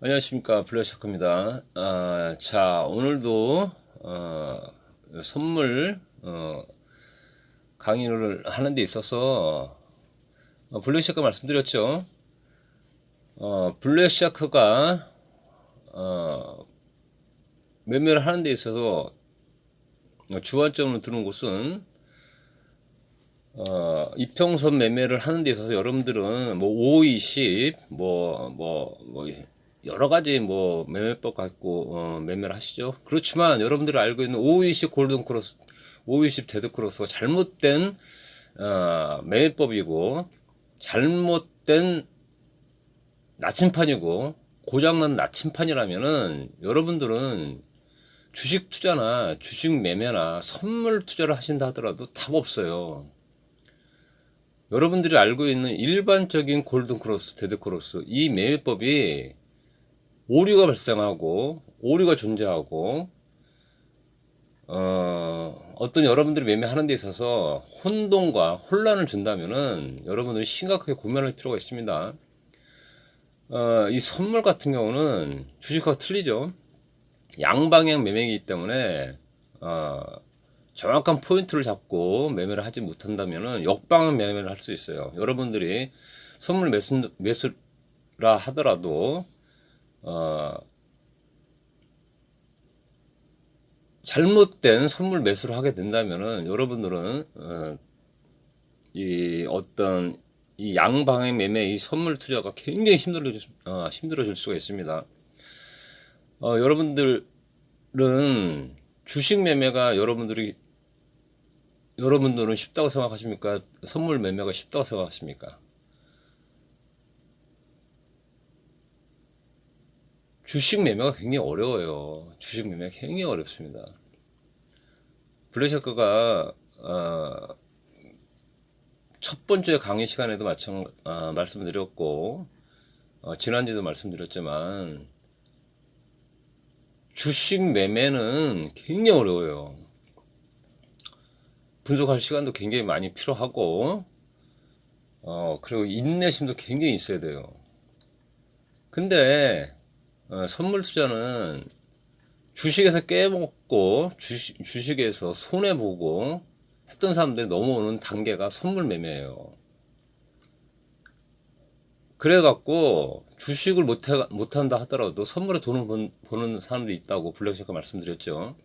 안녕하십니까, 블랙샤크입니다. 자, 오늘도 선물 강의를 하는 데 있어서 블랙샤크 말씀드렸죠. 블랙샤크가 매매를 하는 데 있어서 주안점으로 두는 곳은 이평선 매매를 하는 데 있어서 여러분들은 뭐 520, 여러 가지 뭐 매매법 갖고 매매를 하시죠. 그렇지만 여러분들이 알고 있는 520 골든 크로스, 520 데드 크로스가 잘못된 매매법이고 잘못된 나침판이고 고장난 나침판이라면은 여러분들은 주식 투자나 주식 매매나 선물 투자를 하신다 하더라도 답 없어요. 여러분들이 알고 있는 일반적인 골든 크로스, 데드 크로스 이 매매법이 오류가 발생하고 오류가 존재하고 어떤 여러분들이 매매하는 데 있어서 혼동과 혼란을 준다면은 여러분들이 심각하게 고민할 필요가 있습니다. 이 선물 같은 경우는 주식과 틀리죠. 양방향 매매이기 때문에 정확한 포인트를 잡고 매매를 하지 못한다면은 역방향 매매를 할 수 있어요. 여러분들이 선물 매수라 하더라도 잘못된 선물 매수를 하게 된다면은 여러분들은 이 양방향 매매 이 선물 투자가 굉장히 힘들어질 수가 있습니다. 여러분들은 주식 매매가 여러분들은 쉽다고 생각하십니까? 선물 매매가 쉽다고 생각하십니까? 주식 매매가 굉장히 어려워요. 주식 매매가 굉장히 어렵습니다. 블랙샤크가 첫 번째 강의 시간에도 말씀드렸고 지난주에도 말씀드렸지만 주식 매매는 굉장히 어려워요. 분석할 시간도 굉장히 많이 필요하고 그리고 인내심도 굉장히 있어야 돼요. 근데 선물 투자는 주식에서 깨먹고 주식에서 손해보고 했던 사람들이 넘어오는 단계가 선물 매매예요. 그래갖고 주식을 못한다 하더라도 선물에 돈을 버는 사람들이 있다고 블랙샤크 말씀드렸죠.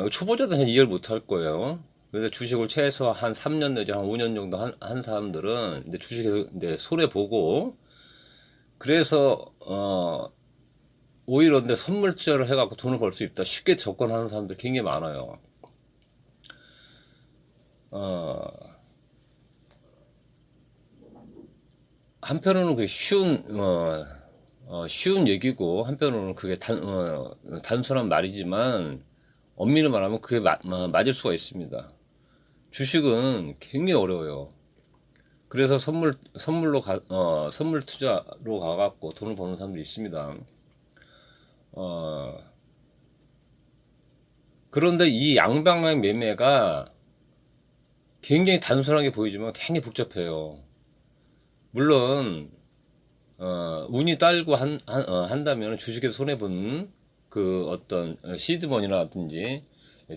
초보자들은 이해를 못할 거예요. 그래서 주식을 최소 한 3년 내지 한 5년 정도 한 사람들은 이제 주식에서 이제 손해보고 그래서 오히려 근데 선물 투자를 해갖고 돈을 벌 수 있다 쉽게 접근하는 사람들이 굉장히 많아요. 한편으로는 그게 쉬운 얘기고 한편으로는 그게 단순한 말이지만 엄밀히 말하면 그게 맞을 수가 있습니다. 주식은 굉장히 어려워요. 그래서 선물 투자로 가갖고 돈을 버는 사람들이 있습니다. 그런데 이 양방향 매매가 굉장히 단순하게 보이지만 굉장히 복잡해요. 물론 운이 딸고 한다면 주식에서 손해본 그 어떤 시드머니라든지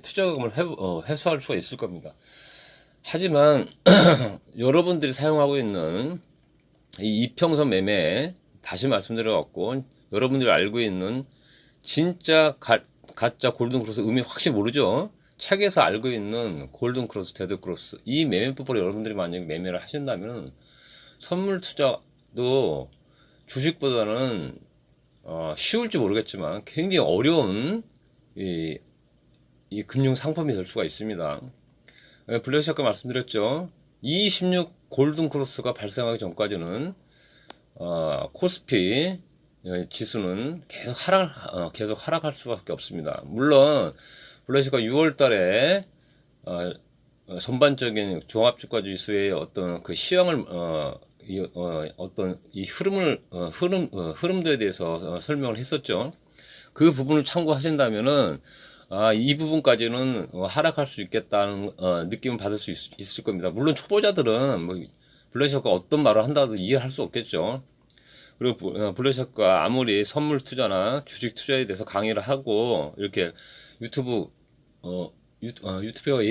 투자금을 회수할 수가 있을 겁니다. 하지만 여러분들이 사용하고 있는 이 이평선 매매 다시 말씀드려갖고 여러분들이 알고 있는 진짜 가짜 골든 크로스 의미 확실히 모르죠. 책에서 알고 있는 골든 크로스, 데드 크로스 이 매매법으로 여러분들이 만약에 매매를 하신다면 선물 투자도 주식보다는 쉬울지 모르겠지만 굉장히 어려운 이 금융 상품이 될 수가 있습니다. 블랙샤크 말씀드렸죠. 26 골든 크로스가 발생하기 전까지는 코스피 지수는 계속 하락할 수밖에 없습니다. 물론 블랙샤크가 6월 달에 전반적인 종합주가 지수의 어떤 그 시황을 어떤 이 흐름들에 대해서 설명을 했었죠. 그 부분을 참고하신다면은 이 부분까지는 하락할 수 있겠다는 느낌을 받을 수 있을 겁니다. 물론 초보자들은 뭐 블랙샤크가 어떤 말을 한다도 이해할 수 없겠죠. 그리고 블루샷과 아무리 선물 투자나 주식 투자에 대해서 강의를 하고 이렇게 유튜브 유튜브로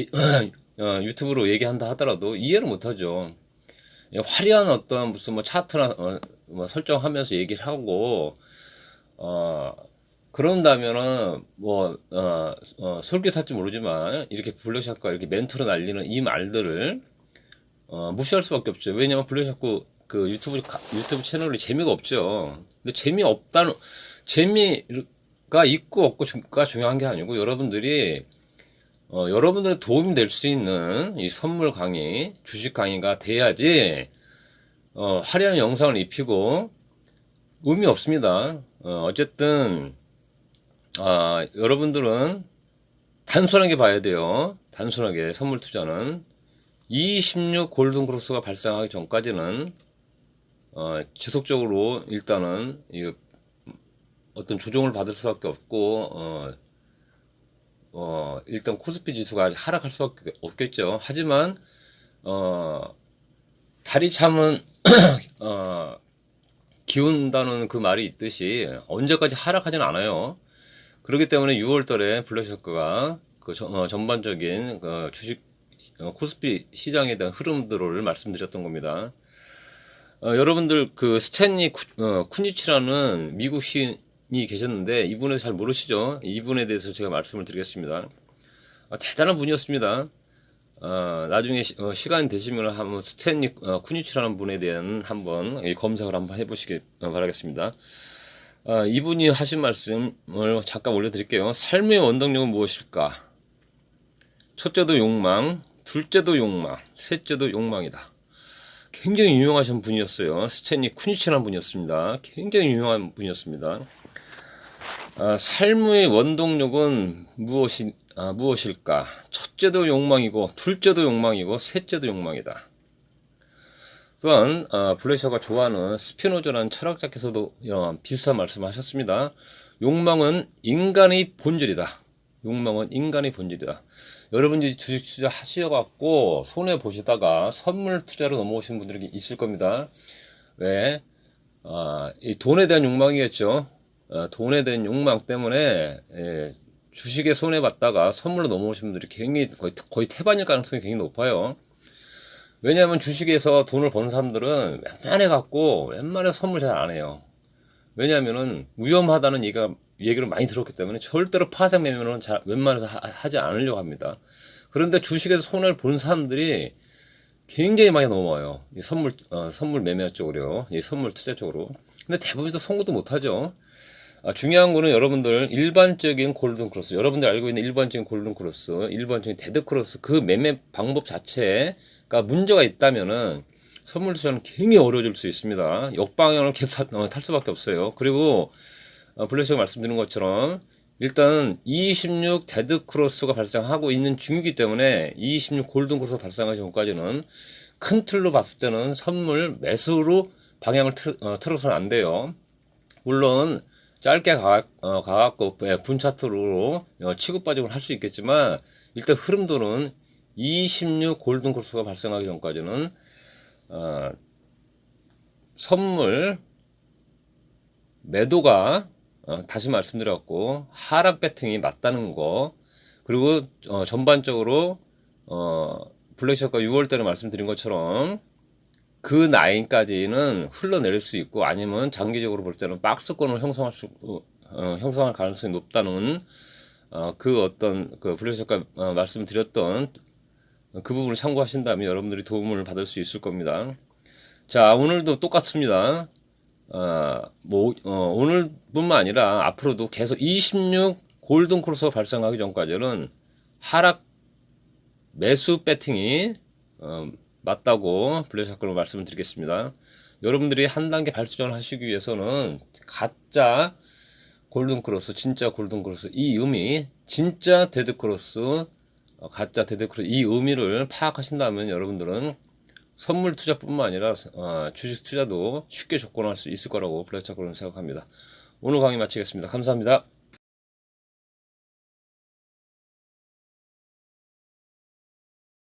얘기한다 하더라도 이해를 못하죠. 화려한 어떤 무슨 뭐 차트나 뭐 설정하면서 얘기를 하고 그런다면은 뭐 솔깃할지 모르지만 이렇게 블루샷과 이렇게 멘트로 날리는 이 말들을 무시할 수밖에 없죠. 왜냐면 블루샷과 그 유튜브 채널이 재미가 없죠. 근데 재미가 있고 없고가 중요한 게 아니고 여러분들이 여러분들의 도움이 될 수 있는 이 선물 강의, 주식 강의가 돼야지 화려한 영상을 입히고 의미 없습니다. 어쨌든 여러분들은 단순하게 봐야 돼요. 단순하게 선물 투자는 26 골든 크로스가 발생하기 전까지는 지속적으로 일단은 어떤 조정을 받을 수밖에 없고 일단 코스피 지수가 하락할 수밖에 없겠죠. 하지만 다리 참은 기운다는 그 말이 있듯이 언제까지 하락하지는 않아요. 그렇기 때문에 6월달에 블루셔크가 그 전반적인 그 주식 코스피 시장에 대한 흐름들을 말씀드렸던 겁니다. 여러분들 그 스탠리 쿠니치라는 미국 시인이 계셨는데 이분을 잘 모르시죠? 이분에 대해서 제가 말씀을 드리겠습니다. 대단한 분이었습니다. 나중에 시간 되시면 한번 스탠리 쿠니치라는 분에 대한 한번 검색을 한번 해보시기 바라겠습니다. 이분이 하신 말씀을 잠깐 올려드릴게요. 삶의 원동력은 무엇일까? 첫째도 욕망, 둘째도 욕망, 셋째도 욕망이다. 굉장히 유명하신 분이었어요. 스탠리 쿠니치라는 분이었습니다. 굉장히 유명한 분이었습니다. 삶의 원동력은 무엇일까? 첫째도 욕망이고, 둘째도 욕망이고, 셋째도 욕망이다. 또한 블레셔가 좋아하는 스피노자라는 철학자께서도 비슷한 말씀을 하셨습니다. 욕망은 인간의 본질이다. 욕망은 인간의 본질이다. 여러분들이 주식 투자 하셔갖고 손해 보시다가 선물 투자로 넘어오신 분들이 있을 겁니다. 왜? 이 돈에 대한 욕망이겠죠. 돈에 대한 욕망 때문에 주식에 손해 봤다가 선물로 넘어오신 분들이 굉장히 거의 태반일 가능성이 굉장히 높아요. 왜냐하면 주식에서 돈을 번 사람들은 웬만해 선물 잘 안 해요. 왜냐하면은 위험하다는 얘기를 많이 들었기 때문에 절대로 파생 매매는 웬만해서 하지 않으려고 합니다. 그런데 주식에서 손해를 본 사람들이 굉장히 많이 넘어와요. 이 선물 매매 쪽으로요. 이 선물 투자 쪽으로. 근데 대부분에서 성공도 못하죠. 중요한 거는 여러분들 일반적인 골든 크로스, 여러분들 알고 있는 일반적인 골든 크로스, 일반적인 데드 크로스 그 매매 방법 자체가 문제가 있다면은 선물 투자는 굉장히 어려워질 수 있습니다. 역방향을 계속 탈 수밖에 없어요. 그리고 블레셔가 말씀드린 것처럼 일단 26 데드 크로스가 발생하고 있는 중이기 때문에 26 골든 크로스가 발생하기 전까지는 큰 틀로 봤을 때는 선물 매수로 방향을 틀어서는 안 돼요. 물론 짧게 가갖고 분 차트로 치고 빠지고 할 수 있겠지만 일단 흐름도는 26 골든 크로스가 발생하기 전까지는 선물 매도가 다시 말씀드렸고 하락 배팅이 맞다는 거, 그리고 전반적으로 블랙샷과 6월달에 말씀드린 것처럼 그 라인까지는 흘러내릴 수 있고 아니면 장기적으로 볼 때는 박스권을 형성할 가능성이 높다는 그 블랙샷과 말씀드렸던 그 부분을 참고하신다면 여러분들이 도움을 받을 수 있을 겁니다. 자, 오늘도 똑같습니다. 오늘뿐만 아니라 앞으로도 계속 26 골든 크로스가 발생하기 전까지는 하락 매수 배팅이 맞다고 블랙샷으로 말씀을 드리겠습니다. 여러분들이 한 단계 발전을 하시기 위해서는 가짜 골든 크로스, 진짜 골든 크로스 이 의미, 진짜 데드 크로스, 가짜 데드 크로스 이 의미를 파악하신다면 여러분들은 선물 투자뿐만 아니라 주식 투자도 쉽게 접근할 수 있을 거라고 블랙샷으로는 생각합니다. 오늘 강의 마치겠습니다. 감사합니다.